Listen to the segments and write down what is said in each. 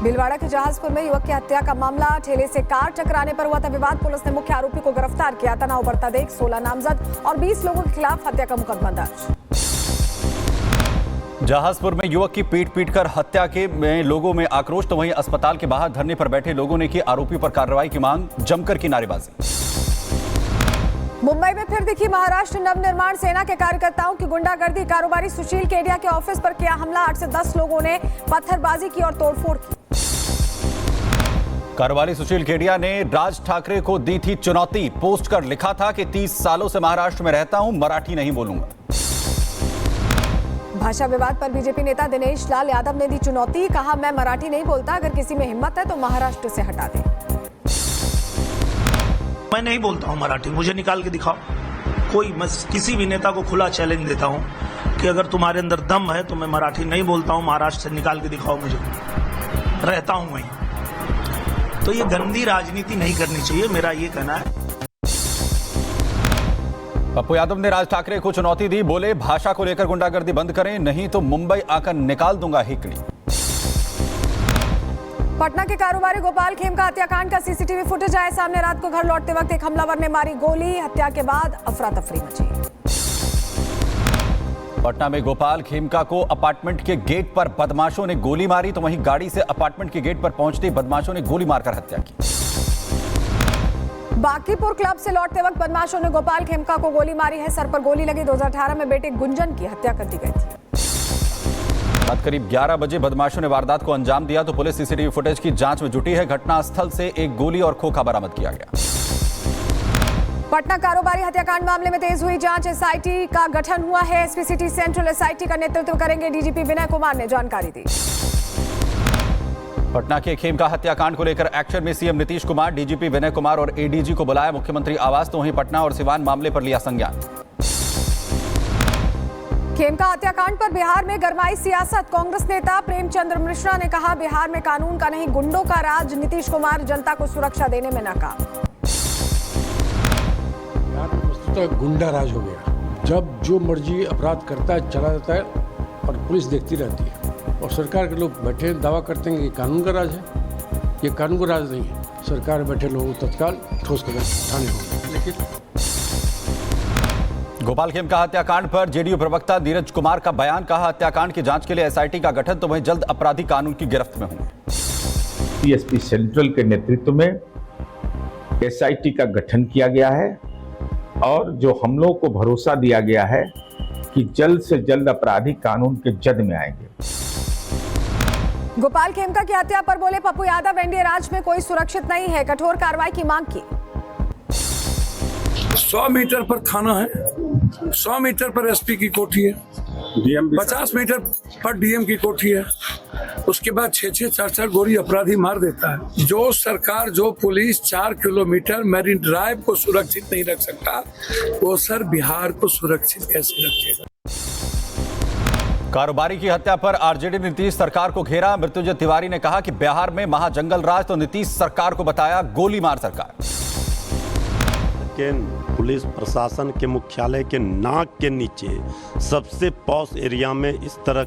भीलवाड़ा के जहाजपुर में युवक की हत्या का मामला, ठेले से कार टकराने पर हुआ था विवाद। पुलिस ने मुख्य आरोपी को गिरफ्तार किया। तनाव बढ़ता देख 16 नामजद और 20 लोगों के खिलाफ हत्या का मुकदमा दर्ज। जहाजपुर में युवक की पीट कर हत्या के में लोगों में आक्रोश, तो वहीं अस्पताल के बाहर धरने पर बैठे लोगों ने की आरोपी पर कार्रवाई की मांग, जमकर की नारेबाजी। मुंबई में फिर दिखी महाराष्ट्र नवनिर्माण सेना के कार्यकर्ताओं की गुंडागर्दी। कारोबारी सुशील केडिया के ऑफिस पर किया हमला। 8 से 10 लोगों ने पत्थरबाजी की और तोड़फोड़ की। कारोबारी सुशील केडिया ने राज ठाकरे को दी थी चुनौती। पोस्ट कर लिखा था कि 30 सालों से महाराष्ट्र में रहता हूं, मराठी नहीं बोलूंगा। भाषा विवाद पर बीजेपी नेता दिनेश लाल यादव ने दी चुनौती। कहा, मैं मराठी नहीं बोलता, अगर किसी में हिम्मत है तो महाराष्ट्र से हटा दे। मैं नहीं बोलता हूं मराठी, मुझे निकाल के दिखाओ कोई। मैं किसी भी नेता को खुला चैलेंज देता हूं कि अगर तुम्हारे अंदर दम है तो मैं मराठी नहीं बोलता हूं, महाराष्ट्र से निकाल के दिखाओ मुझे, रहता हूं वहीं। तो ये गंदी राजनीति नहीं करनी चाहिए, मेरा ये कहना है। पप्पू यादव ने राज ठाकरे को चुनौती दी। बोले, भाषा को लेकर गुंडागर्दी बंद करें, नहीं तो मुंबई आकर निकाल दूंगा हिकड़ी। पटना के कारोबारी गोपाल खेमका हत्याकांड का सीसीटीवी फुटेज आया सामने। रात को घर लौटते वक्त एक हमलावर ने मारी गोली। हत्या के बाद अफरा तफरी मची। पटना में गोपाल खेमका को अपार्टमेंट के गेट पर बदमाशों ने गोली मारी, तो वहीं गाड़ी से अपार्टमेंट के गेट पर पहुंचते बदमाशों ने गोली मारकर हत्या की। बांकीपुर क्लब से लौटते वक्त बदमाशों ने गोपाल खेमका को गोली मारी है। सर पर गोली लगी। 2018 में बेटे गुंजन की हत्या कर दी गई थी। रात करीब 11 बजे बदमाशों ने वारदात को अंजाम दिया, तो पुलिस सीसीटीवी फुटेज की जांच में जुटी है। घटनास्थल से एक गोली और खोखा बरामद किया गया। पटना कारोबारी हत्याकांड मामले में तेज हुई जांच। एसआईटी का गठन हुआ है। एसपी सिटी सेंट्रल एसआईटी का नेतृत्व करेंगे डीजीपी विनय कुमार ने जानकारी दी। पटना के खेमका हत्याकांड को लेकर एक्शन में सीएम नीतीश कुमार, डीजीपी विनय कुमार और एडीजी को बुलाया मुख्यमंत्री आवास, तो वहीं पटना और सिवान मामले पर लिया संज्ञान। खेमका हत्याकांड पर बिहार में गरमाई सियासत। कांग्रेस नेता प्रेमचंद्र मिश्रा ने कहा, बिहार में कानून का नहीं गुंडों का राज। नीतीश कुमार जनता को सुरक्षा देने में नाकाम। गुंडा राज हो गया। जब जो मर्जी अपराध करता है चला जाता है और पुलिस देखती रहती है, और सरकार के लोग बैठे दावा करते हैं कि कानून का राज है। ये कानून का राज नहीं है। सरकार में बैठे लोगों को तत्काल ठोस कदम उठाने होंगे। लेकिन गोपाल खेमका हत्याकांड पर जेडीयू प्रवक्ता नीरज कुमार का बयान। कहा, हत्याकांड की जांच के लिए एसआईटी का गठन, तो वहीं जल्द अपराधी कानून की गिरफ्त में होंगे। एसपी सेंट्रल के नेतृत्व में एसआईटी का गठन किया गया है और जो हम लोग को भरोसा दिया गया है कि जल्द से जल्द अपराधी कानून के जद में आएंगे। गोपाल खेमका की हत्या पर बोले पप्पू यादव, एनडीए राज में कोई सुरक्षित नहीं है। कठोर कार्रवाई की मांग की। 100 मीटर पर थाना है, 100 मीटर पर एसपी की कोठी है, 50 मीटर पर डीएम की कोठी है। उसके बाद 6-6, 4-4 गोली अपराधी मार देता है। जो सरकार, जो पुलिस 4 किलोमीटर मैरीन ड्राइव को सुरक्षित नहीं रख सकता, वो सर बिहार को सुरक्षित कैसे रखेगा। कारोबारी की हत्या पर आरजेडी ने नीतीश सरकार को घेरा। मृत्युंजय तिवारी ने कहा कि बिहार में महाजंगल राज, तो नीतीश सरकार को बताया गोली मार सरकार। के पुलिस प्रशासन के मुख्यालय के नाक के नीचे सबसे पॉश एरिया में इस तरह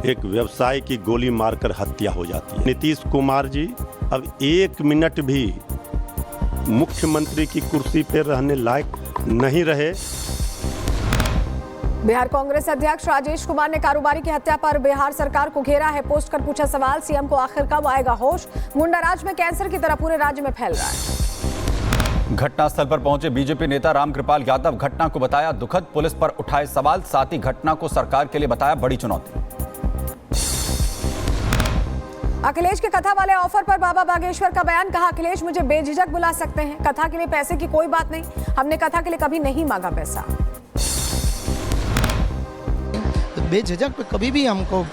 एक व्यवसायी की गोली मारकर हत्या हो जाती है। नीतीश कुमार जी अब 1 मिनट भी मुख्यमंत्री की कुर्सी पर रहने लायक नहीं रहे। बिहार कांग्रेस अध्यक्ष राजेश कुमार ने कारोबारी की हत्या पर बिहार सरकार को घेरा है। पोस्ट कर पूछा सवाल, सीएम को आखिर कब आएगा होश। गुंडाराज में कैंसर की तरह पूरे राज्य में फैल रहा है। घटनास्थल पर पहुंचे बीजेपी नेता रामकृपाल यादव, घटना को बताया दुखद। पुलिस पर उठाए सवाल, साथ ही घटना को सरकार के लिए बताया बड़ी चुनौती। अखिलेश के कथा वाले ऑफर पर बाबा बागेश्वर का बयान। कहा, अखिलेश मुझे बेझिझक बुला सकते हैं, कथा के लिए पैसे की कोई बात नहीं, हमने कथा के लिए कभी नहीं मांगा पैसा। बेझिझक पे कभी भी हमको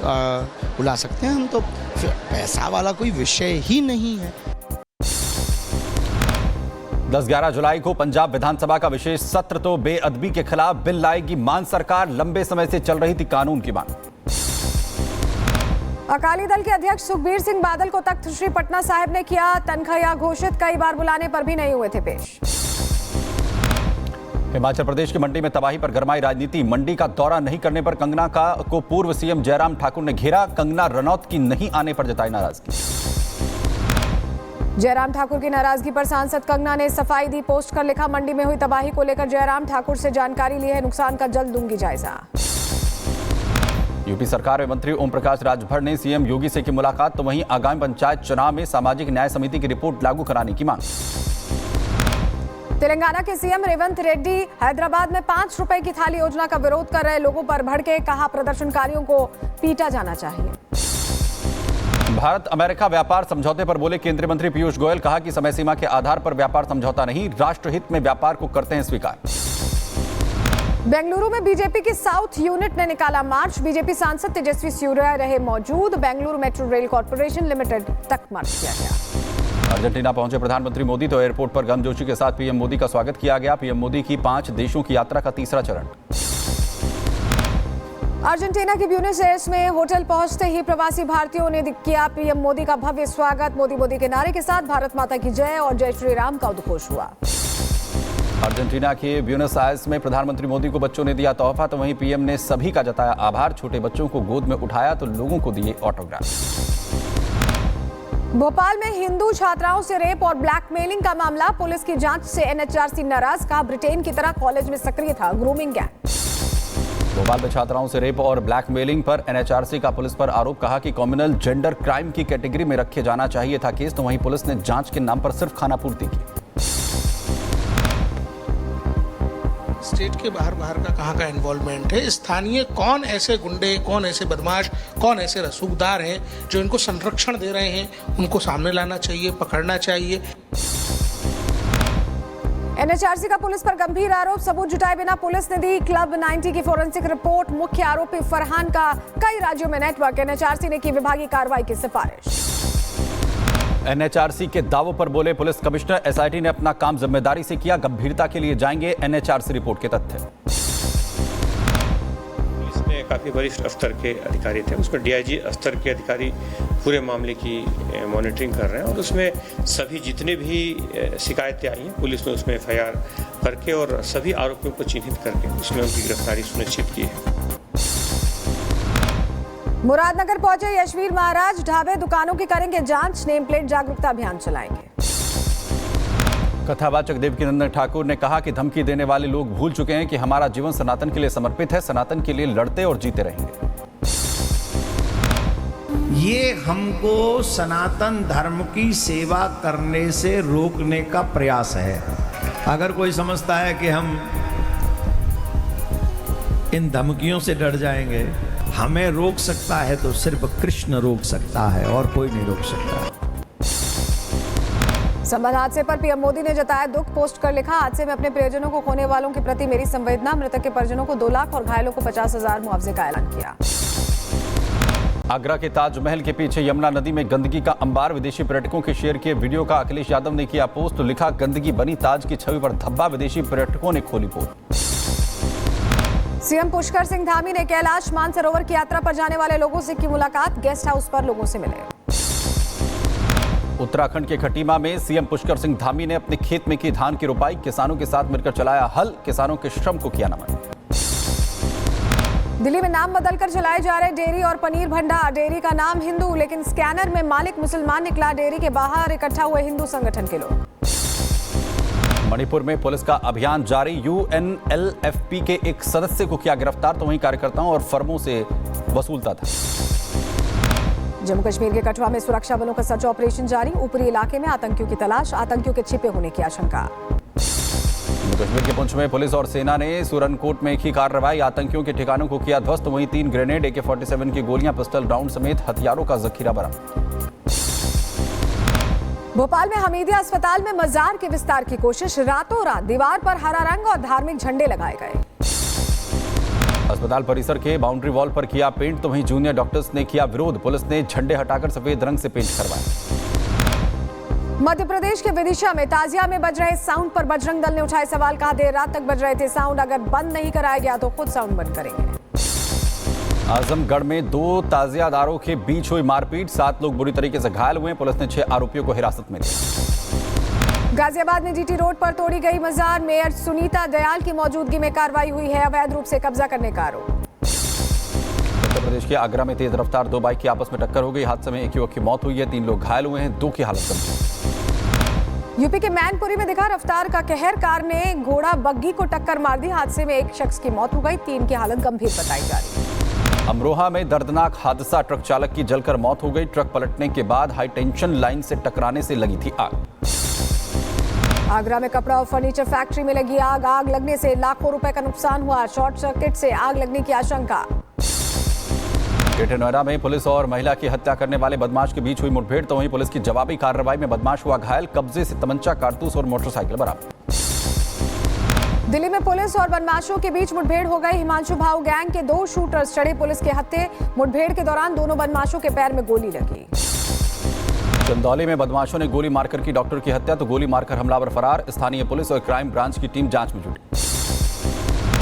बुला सकते हैं, हम तो पैसा वाला कोई विषय ही नहीं है। 10-11 जुलाई को पंजाब विधानसभा का विशेष सत्र, तो बेअदबी के खिलाफ बिल लाएगी मान सरकार। लंबे समय से चल रही थी कानून की मांग। अकाली दल के अध्यक्ष सुखबीर सिंह बादल को तख्त श्री पटना साहिब ने किया तनख्वाह घोषित। कई बार बुलाने पर भी नहीं हुए थे पेश। हिमाचल प्रदेश की मंडी में तबाही पर गरमाई राजनीति। मंडी का दौरा नहीं करने पर कंगना को पूर्व सीएम जयराम ठाकुर ने घेरा। कंगना रनौत की नहीं आने पर जताई नाराजगी। जयराम ठाकुर की नाराजगी पर सांसद कंगना ने सफाई दी। पोस्ट कर लिखा, मंडी में हुई तबाही को लेकर जयराम ठाकुर से जानकारी ली है, नुकसान का जल्द दूंगी जायजा। यूपी सरकार में मंत्री ओम प्रकाश राजभर ने सीएम योगी से की मुलाकात। तो वहीं आगामी पंचायत चुनाव में सामाजिक न्याय समिति की रिपोर्ट लागू कराने की मांग। तेलंगाना के सीएम रेवंत रेड्डी हैदराबाद में 5 रुपए की थाली योजना का विरोध कर रहे लोगों पर भड़के। कहा, प्रदर्शनकारियों को पीटा जाना चाहिए। भारत अमेरिका व्यापार समझौते पर बोले केंद्रीय मंत्री पीयूष गोयल। कहा कि समय सीमा के आधार पर व्यापार समझौता नहीं, राष्ट्रहित में व्यापार को करते हैं स्वीकार। बेंगलुरु में बीजेपी की साउथ यूनिट ने निकाला मार्च। बीजेपी सांसद तेजस्वी सूर्या रहे मौजूद। Bengaluru metro rail corporation limited तक मार्च किया गया। अर्जेंटीना पहुंचे प्रधानमंत्री मोदी तो एयरपोर्ट पर गर्मजोशी के साथ पीएम मोदी का स्वागत किया गया। पीएम मोदी की 5 देशों की यात्रा का तीसरा चरण। अर्जेंटीना के ब्यूनस एयर्स में होटल पहुंचते ही प्रवासी भारतीयों ने किया पीएम मोदी का भव्य स्वागत। मोदी मोदी के नारे के साथ भारत माता की जय और जय श्री राम का उद्घोष हुआ। अर्जेंटीना के ब्यूनस आयर्स में प्रधानमंत्री मोदी को बच्चों ने दिया तोहफा। तो वहीं पीएम ने सभी का जताया आभार। छोटे बच्चों को गोद में उठाया तो लोगों को दिए ऑटोग्राफ। भोपाल में हिंदू छात्राओं से रेप और ब्लैकमेलिंग का मामला। पुलिस की जांच से एनएचआरसी नाराज। कहा, ब्रिटेन की तरह कॉलेज में सक्रिय था ग्रूमिंग गैंग। भोपाल में छात्राओं से रेप और ब्लैकमेलिंग पर एनएचआरसी का पुलिस पर आरोप। कहा कि कम्युनल जेंडर क्राइम की कैटेगरी में रखे जाना चाहिए था केस। तो वहीं पुलिस ने जांच के नाम पर सिर्फ खानापूर्ति की। स्टेट के बाहर का कहाँ का इन्वॉल्वमेंट है, स्थानीय कौन ऐसे गुंडे, कौन ऐसे बदमाश, कौन ऐसे रसूखदार हैं जो इनको संरक्षण दे रहे हैं, उनको सामने लाना चाहिए, पकड़ना चाहिए। एनएचआरसी का पुलिस पर गंभीर आरोप। सबूत जुटाए बिना पुलिस ने दी क्लब 90 की फोरेंसिक रिपोर्ट। मुख्य आरोपी फरहान का कई राज्यों में नेटवर्क। एनएचआरसी ने की विभागीय कार्रवाई की सिफारिश। एनएचआरसी के दावों पर बोले पुलिस कमिश्नर। एसआईटी ने अपना काम जिम्मेदारी से किया। गंभीरता के लिए जाएंगे एनएचआरसी रिपोर्ट के तथ्य। पुलिस में काफी वरिष्ठ स्तर के अधिकारी थे, उसमें डीआईजी स्तर के अधिकारी पूरे मामले की मॉनिटरिंग कर रहे हैं और उसमें सभी जितने भी शिकायतें आई हैं पुलिस ने उसमें एफआईआर करके और सभी आरोपियों को चिन्हित करके उसमें उनकी गिरफ्तारी सुनिश्चित की है। मुरादनगर पहुंचे यशवीर महाराज। ढाबे दुकानों की करेंगे जांच। नेम प्लेट जागरूकता अभियान चलाएंगे। कथावाचक देवकीनंदन ठाकुर ने कहा कि धमकी देने वाले लोग भूल चुके हैं कि हमारा जीवन सनातन के लिए समर्पित है। सनातन के लिए लड़ते और जीते रहेंगे। ये हमको सनातन धर्म की सेवा करने से रोकने का प्रयास है। अगर कोई समझता है कि हम इन धमकियों से डर जाएंगे, हमें रोक सकता है तो सिर्फ कृष्ण रोक सकता है और कोई नहीं रोक सकता। संभल हादसे पर पीएम मोदी ने जताया दुख। पोस्ट कर लिखा, हादसे में अपने प्रियजनों को खोने वालों के प्रति मेरी संवेदना। मृतक के परिजनों को 2 लाख और घायलों को 50,000 मुआवजे का ऐलान किया। आगरा के ताजमहल के पीछे यमुना नदी में गंदगी का अंबार। विदेशी पर्यटकों के शेयर किए वीडियो का अखिलेश यादव ने किया पोस्ट। लिखा, गंदगी बनी ताज की छवि पर धब्बा। विदेशी पर्यटकों ने खोली पोल। सीएम पुष्कर सिंह धामी ने कैलाश मानसरोवर की यात्रा पर जाने वाले लोगों से की मुलाकात। गेस्ट हाउस पर लोगों से मिले। उत्तराखंड के खटीमा में सीएम पुष्कर सिंह धामी ने अपने खेत में की धान की रोपाई। किसानों के साथ मिलकर चलाया हल। किसानों के श्रम को किया नमन। दिल्ली में नाम बदलकर चलाए जा रहे डेयरी और पनीर भंडार। डेयरी का नाम हिंदू, लेकिन स्कैनर में मालिक मुसलमान निकला। डेयरी के बाहर इकट्ठा हुए हिंदू संगठन के लोग। मणिपुर में पुलिस का अभियान जारी। यूएनएलएफपी के एक सदस्य को किया गिरफ्तार। तो वहीं कार्यकर्ताओं और फर्मों से वसूलता था। जम्मू कश्मीर के कठुआ में सुरक्षा बलों का सर्च ऑपरेशन जारी। ऊपरी इलाके में आतंकियों की तलाश। आतंकियों के छिपे होने की आशंका। जम्मू कश्मीर के पुंछ में पुलिस और सेना ने सुरनकोट में एक ही कार्रवाई। आतंकियों के ठिकानों को किया ध्वस्त। वहीं 3 ग्रेनेड, AK-47 की गोलियां, पिस्टल राउंड समेत हथियारों का जखीरा बरामद। भोपाल में हमीदिया अस्पताल में मजार के विस्तार की कोशिश। रातों रात दीवार पर हरा रंग और धार्मिक झंडे लगाए गए। अस्पताल परिसर के बाउंड्री वॉल पर किया पेंट। तो वहीं जूनियर डॉक्टर्स ने किया विरोध। पुलिस ने झंडे हटाकर सफेद रंग से पेंट करवाया। मध्य प्रदेश के विदिशा में ताजिया में बज रहे साउंड पर बजरंग दल ने उठाए सवाल। कहा, देर रात तक बज रहे थे साउंड। अगर बंद नहीं कराया गया तो खुद साउंड बंद करेंगे। आजमगढ़ में 2 ताजियादारों के बीच हुई मारपीट। 7 लोग बुरी तरीके से घायल हुए। पुलिस ने 6 आरोपियों को हिरासत में लिया। गाजियाबाद में जीटी रोड पर तोड़ी गई मजार, मेयर सुनीता दयाल की मौजूदगी में कार्रवाई हुई है अवैध रूप से कब्जा करने का आरोप। उत्तर प्रदेश के आगरा में तेज रफ्तार दो बाइक की आपस में टक्कर हो गई। हादसे में एक युवक की मौत हुई है, 3 लोग घायल हुए हैं, 2 की हालत गंभीर। यूपी के मैनपुरी में दिखा रफ्तार का कहर, कार ने घोड़ा बग्गी को टक्कर मार दी। हादसे में एक शख्स की मौत हो गई, 3 की हालत गंभीर बताई जा रही है। अमरोहा में दर्दनाक हादसा, ट्रक चालक की जलकर मौत हो गई। ट्रक पलटने के बाद हाई टेंशन लाइन से टकराने से लगी थी आग। आगरा में कपड़ा और फर्नीचर फैक्ट्री में लगी आग, आग लगने से लाखों रुपए का नुकसान हुआ। शॉर्ट सर्किट से आग लगने की आशंका। ग्रेटर नोएडा में पुलिस और महिला की हत्या करने वाले बदमाश के बीच हुई मुठभेड़, तो वहीं पुलिस की जवाबी कार्रवाई में बदमाश हुआ घायल। कब्जे से तमंचा, कारतूस और मोटरसाइकिल बरामद। दिल्ली में पुलिस और बदमाशों के बीच मुठभेड़ हो गई। हिमांशु भाऊ गैंग के 2 शूटर्स चढ़े पुलिस के हत्थे। मुठभेड़ के दौरान दोनों बदमाशों के पैर में गोली लगी। चंदौली में बदमाशों ने गोली मारकर की डॉक्टर की हत्या, तो गोली मारकर हमलावर फरार। स्थानीय पुलिस और क्राइम ब्रांच की टीम जांच में जुटी।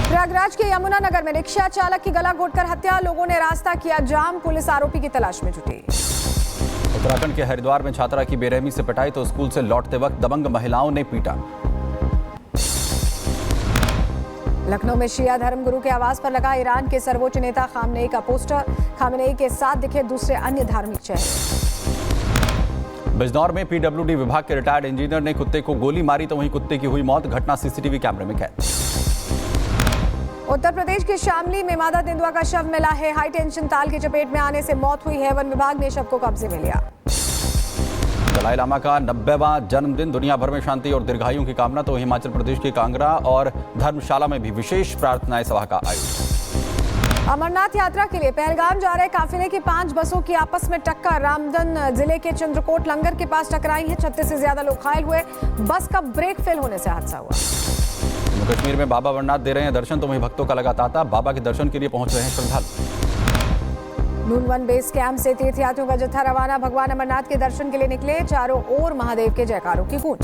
प्रयागराज के यमुनानगर में रिक्शा चालक की गला घोटकर हत्या, लोगों ने रास्ता किया जाम। पुलिस आरोपी की तलाश में जुटी। उत्तराखंड के हरिद्वार में छात्रा की बेरहमी से पिटाई, तो स्कूल से लौटते वक्त दबंग महिलाओं ने पीटा। लखनऊ में शिया धर्मगुरु के आवास पर लगा ईरान के सर्वोच्च नेता खामनेई का पोस्टर। खामनेई के साथ दिखे दूसरे अन्य धार्मिक चेहरे। बिजनौर में पीडब्ल्यूडी विभाग के रिटायर्ड इंजीनियर ने कुत्ते को गोली मारी, तो वहीं कुत्ते की हुई मौत। घटना सीसीटीवी कैमरे में कैद। उत्तर प्रदेश के शामली में मादा तेंदुआ का शव मिला है। हाई टेंशन तार की चपेट में आने से मौत हुई है। वन विभाग ने शव को कब्जे में लिया। दलाई लामा का 90वां जन्मदिन, दुनिया भर में शांति और दीर्घायु की कामना, तो हिमाचल प्रदेश के कांगड़ा और धर्मशाला में भी विशेष प्रार्थनाएं सभा का आयोजन। अमरनाथ यात्रा के लिए पहलगाम जा रहे काफिले की 5 बसों की आपस में टक्कर। रामदन जिले के चंद्रकोट लंगर के पास टकराई है। 36 से ज्यादा लोग घायल हुए। बस का ब्रेक फेल होने से हादसा हुआ। जम्मू कश्मीर में बाबा अमरनाथ दे रहे हैं दर्शन, तो वहीं भक्तों का लगा तांता। बाबा के दर्शन के लिए पहुंच रहे हैं श्रद्धालु। नून 1 बेस कैंप से तीर्थयात्रियों का जत्था रवाना। भगवान अमरनाथ के दर्शन के लिए निकले। चारों ओर महादेव के जयकारों की गूंज।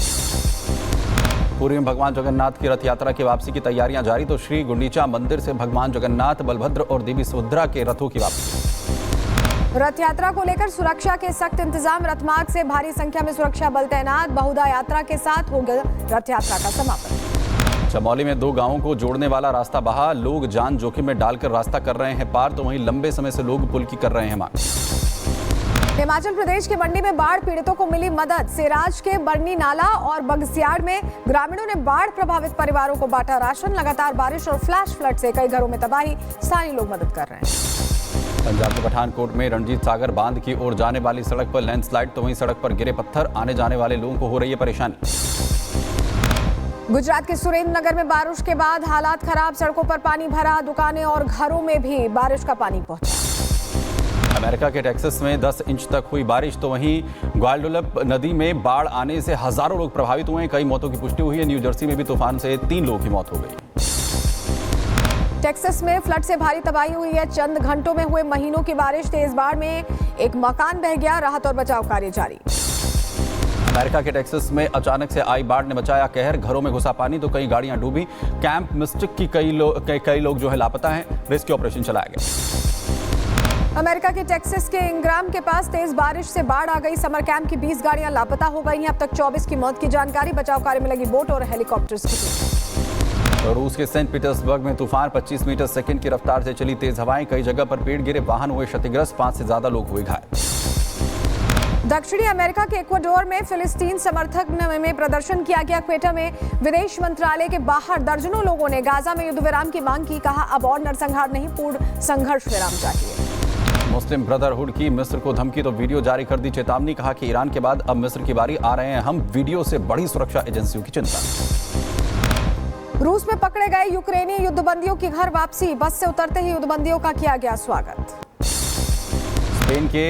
पुरी में भगवान जगन्नाथ की रथ यात्रा की वापसी की तैयारियां जारी, तो श्री गुंडीचा मंदिर से भगवान जगन्नाथ, बलभद्र और देवी सुभद्रा के रथों की वापसी। रथ यात्रा को लेकर सुरक्षा के सख्त इंतजाम। रथमार्ग से भारी संख्या में सुरक्षा बल तैनात। बहुधा यात्रा के साथ होगा रथ यात्रा का समापन। चमौली में 2 गांवों को जोड़ने वाला रास्ता बहा, लोग जान जोखिम में डालकर रास्ता कर रहे हैं पार, तो वहीं लंबे समय से लोग पुल की कर रहे हैं मांग। हिमाचल प्रदेश के मंडी में बाढ़ पीड़ितों को मिली मदद। सेराज के बरनी नाला और बगसियाड़ में ग्रामीणों ने बाढ़ प्रभावित परिवारों को बांटा राशन। लगातार बारिश और फ्लैश फ्लड से कई घरों में तबाही, स्थानीय लोग मदद कर रहे हैं। पंजाब के पठानकोट में रणजीत सागर बांध की ओर जाने वाली सड़क पर लैंडस्लाइड, तो वहीं सड़क पर गिरे पत्थर, आने जाने वाले लोगों को हो रही है परेशानी। गुजरात के सुरेंद्रनगर में बारिश के बाद हालात खराब, सड़कों पर पानी भरा, दुकानें और घरों में भी बारिश का पानी पहुंचा। अमेरिका के टेक्सास में 10 इंच तक हुई बारिश, तो वहीं ग्वालडोलप नदी में बाढ़ आने से हजारों लोग प्रभावित हुए हैं। कई मौतों की पुष्टि हुई है। न्यू जर्सी में भी तूफान से 3 लोगों की मौत हो गई। टेक्सास में फ्लड से भारी तबाही हुई है। चंद घंटों में हुए महीनों की बारिश, तेज बाढ़ में एक मकान बह गया। राहत और बचाव कार्य जारी। अमेरिका के टेक्सास में अचानक से आई बाढ़ ने मचाया कहर, घरों में घुसा पानी, तो कई गाड़ियां डूबी। कैंप मिस्टिक की कई लोग जो है लापता हैं। रेस्क्यू ऑपरेशन चलाया गया। अमेरिका के टेक्सास के इंग्राम के पास तेज बारिश से बाढ़ आ गई। समर कैंप की 20 गाड़ियां लापता हो गई हैं। अब तक 24 की मौत की जानकारी। बचाव कार्य में लगी बोट और हेलीकॉप्टर्स की टीम। रूस के सेंट पीटर्सबर्ग में तूफान, 25 मीटर सेकंड की रफ्तार से चली तेज हवाएं। कई जगह पर पेड़ गिरे, वाहन हुए क्षतिग्रस्त, 5 से ज्यादा लोग हुए घायल। दक्षिणी अमेरिका के इक्वाडोर में फिलिस्तीन समर्थक में प्रदर्शन किया गया। क्वेटा में विदेश मंत्रालय के बाहर दर्जनों लोगों ने गाजा में युद्ध विराम की मांग की। कहा अब और नरसंहार नहीं, पूर्ण संघर्ष विराम चाहिए। मुस्लिम ब्रदरहुड की मिस्र को धमकी, तो वीडियो जारी कर दी चेतावनी। कहा कि ईरान के बाद अब मिस्र की बारी, आ रहे हैं हम, वीडियो से बड़ी सुरक्षा एजेंसियों की चिंता। रूस में पकड़े गए यूक्रेनी युद्धबंदियों की घर वापसी। बस से उतरते ही युद्धबंदियों का किया गया स्वागत। स्पेन के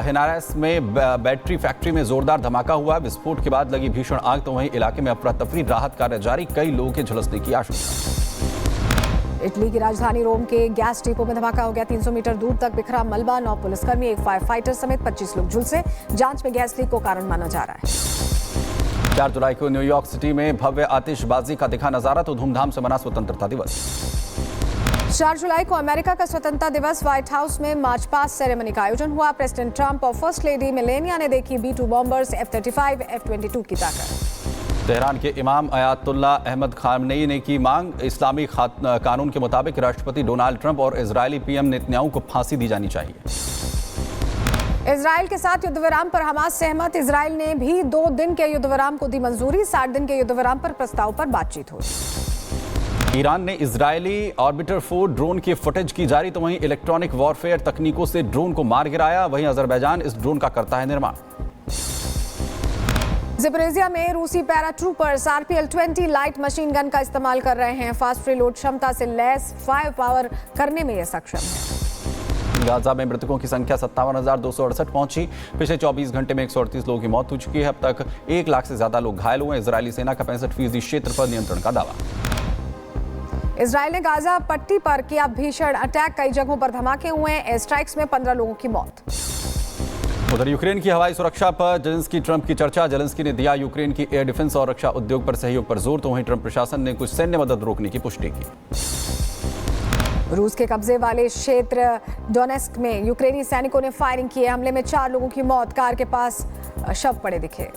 हेनारेस में बैटरी फैक्ट्री में जोरदार धमाका हुआ। विस्फोट के बाद लगी भीषण आग, तो वहीं इलाके में अफरा तफरी, राहत कार्य जारी। कई लोगों के झुलसने की आशंका। इटली की राजधानी रोम के गैस डिपो में धमाका हो गया। 300 मीटर दूर तक बिखरा मलबा। 9 पुलिसकर्मी, एक फायर फाइटर समेत 25 लोग झुलसे। जांच में गैस लीक को कारण माना जा रहा है। 4 जुलाई को न्यूयॉर्क सिटी में भव्य आतिशबाजी का दिखा नजारा, तो धूमधाम से मना स्वतंत्रता दिवस। 4 जुलाई को अमेरिका का स्वतंत्रता दिवस। व्हाइट हाउस में मार्च पास्ट सेरेमनी का आयोजन हुआ। प्रेसिडेंट ट्रंप और फर्स्ट लेडी मेलेनिया ने देखी B-2 बॉम्बर्स, F-35, F-22 की ताकत। तेहरान के इमाम अयातुल्ला अहमद खामनेई ने की मांग, इस्लामी कानून के मुताबिक राष्ट्रपति डोनाल्ड ट्रंप और इजरायली पीएम नेतन्याहू को फांसी दी जानी चाहिए। इजराइल के साथ युद्ध विराम पर हमास सहमत, इजराइल ने भी 2 दिन के युद्ध विराम को दी मंजूरी। 60 दिन के युद्ध विराम पर प्रस्ताव पर बातचीत हुई। ईरान ने इजरायली ऑर्बिटर 4 ड्रोन की फुटेज की जारी, तो वहीं इलेक्ट्रॉनिक वॉरफेयर तकनीकों से ड्रोन को मार गिराया। वहीं अजरबैजान इस ड्रोन का करता है निर्माण। ज़पोरिज़िया में रूसी paratroopers RPL-20 light machine gun का इस्तेमाल कर रहे हैं। फास्ट रिलोड क्षमता से लैस फायर पावर करने में ये सक्षम है। गाजा में मृतकों की संख्या 57,268 पहुंची। पिछले 24 घंटे में 138 लोगों की मौत हो चुकी है। अब तक 1 लाख से ज्यादा लोग घायल हुए। इजरायली सेना का 65% क्षेत्र पर नियंत्रण का दावा। इजराइल ने गाजा पट्टी पर किया भीषण अटैक, कई जगहों पर धमाके हुए। एयर स्ट्राइक्स में 15 लोगों की मौत। उधर यूक्रेन की हवाई सुरक्षा पर जेलेंस्की ट्रंप की चर्चा। जेलेंस्की ने दिया यूक्रेन की एयर डिफेंस और रक्षा उद्योग पर सहयोग पर जोर, तो वहीं ट्रंप प्रशासन ने कुछ सैन्य मदद रोकने की पुष्टि की। रूस के कब्जे वाले क्षेत्र डोनेस्क में यूक्रेनी सैनिकों ने फायरिंग की। हमले में 4 लोगों की मौत, कार के पास शव पड़े दिखे।